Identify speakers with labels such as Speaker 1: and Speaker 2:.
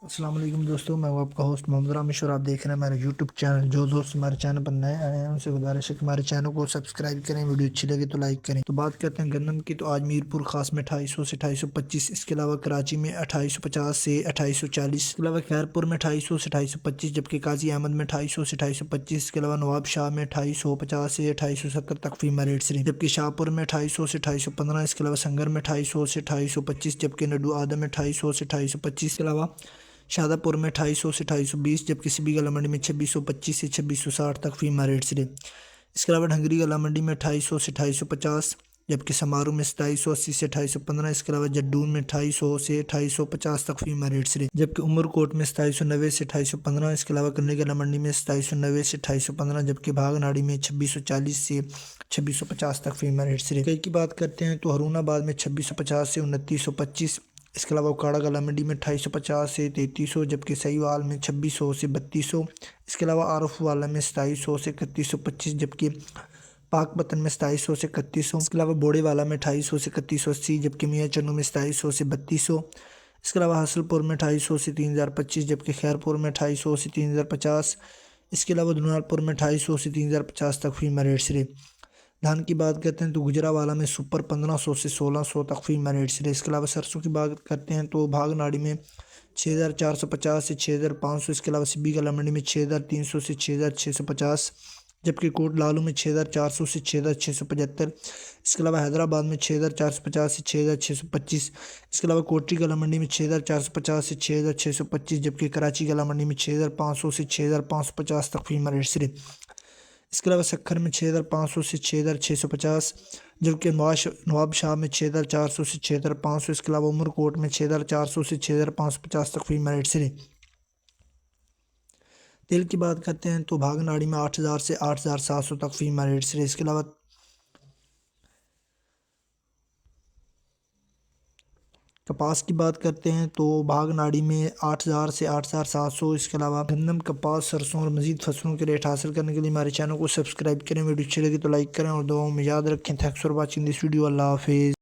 Speaker 1: السلام علیکم دوستوں، میں ہوں آپ کا ہوسٹ محمد رامش اور آپ دیکھ رہے ہیں ہمارے یوٹیوب چینل۔ جو دوست ہمارے چینل پر نئے آئے ہیں ان سے گزارش ہے کہ ہمارے چینل کو سبسکرائب کریں، ویڈیو اچھی لگے تو لائک کریں۔ تو بات کرتے ہیں گندم کی، تو آج میرپور خاص میں 2800 سے 2825، اس کے علاوہ کراچی میں 2850 سے 2840، اس کے علاوہ خیرپور میں 2800 سے 2825، جبکہ قاضی احمد میں 2800 سے 2825، اس کے علاوہ نواب شاہ میں 2850 سے 2870 تک فیمہ ریٹ سے، جبکہ شاہپور میں 2800 سے 2815، اس کے علاوہ سنگر میں 2800 سے 2825، جبکہ نڈو آدم میں 2800 سے 2825، اس کے علاوہ شادہ پور میں 2800 سے 2820، جبکہ سبی گلا منڈی میں 2625 سے 2660 تک فیمہ ریٹ سے۔ اس کے علاوہ ڈھنگری گلا منڈی میں 2800 سے 2850، جبکہ سمارو میں 2780 سے 2815، اس کے علاوہ جڈون میں 2800 سے 2850 تک فیمہ ریٹ سے، جبکہ عمر کوٹ میں 2790 سے 2815، اس کے علاوہ کنڈی گلا منڈی میں 2790 سے 2815، جبکہ بھاگ ناڑی میں 2640 سے 2650 تک فیمہ ریٹ سے۔ کئی کی بات کرتے ہیں تو ہرون آباد میں 2650 سے 2925، اس کے علاوہ اکاڑا گلا منڈی میں 2850 سے 3300، جبکہ سہیوال میں 2600 سے 3200، اس کے علاوہ عارف والا میں 2700 سے 3125، جبکہ پاک پتن میں 2700 سے 3100، اس کے علاوہ بوڑے والا میں 2800 سے 3180، جبکہ میاں چنو میں 2700 سے 3200، اس کے علاوہ حاصل پور میں 2800 سے 3025، جبکہ خیرپور میں 2800 سے 3050، اس کے علاوہ دنال پور میں 2800 سے 3050 تک فیمہ ریٹ سے۔ دھان کی بات کرتے ہیں تو گجرانوالہ میں سپر 1500 سے 1600 تک فیمہ ریٹ سے۔ اس کے علاوہ سرسوں کی بات کرتے ہیں تو بھاگ ناڑی میں 6450 سے 6500، اس کے علاوہ سبی گلا منڈی میں 6300 سے 6650، جبکہ کوٹ لالو میں 6400 سے 6675، اس کے علاوہ حیدرآباد میں 6450 سے 6625، اس کے علاوہ کوٹری گلا منڈی میں 6450 سے 6625، جبکہ کراچی گلا منڈی میں 6500 سے 6550 تک فیمہ ریٹ سے۔ اس کے علاوہ سکھر میں 6500 سے 6650، جبکہ نواب شاہ میں 6400 سے 6500، اس کے علاوہ عمر کوٹ میں 6400 سے 6550 تک فیمہ ریٹ سے۔ تیل کی بات کرتے ہیں تو بھاگ ناڑی میں 8000 سے 8700 تک فیمہ ریٹ سے۔ اس کے علاوہ کپاس کی بات کرتے ہیں تو بھاگ ناڑی میں 8000 سے 8700، اس کے علاوہ گندم، کپاس، سرسوں اور مزید فصلوں کے ریٹ حاصل کرنے کے لیے ہمارے چینل کو سبسکرائب کریں، ویڈیو اچھی لگی تو لائک کریں اور دعاؤں میں یاد رکھیں۔ Thanks for watching this video. اللہ حافظ۔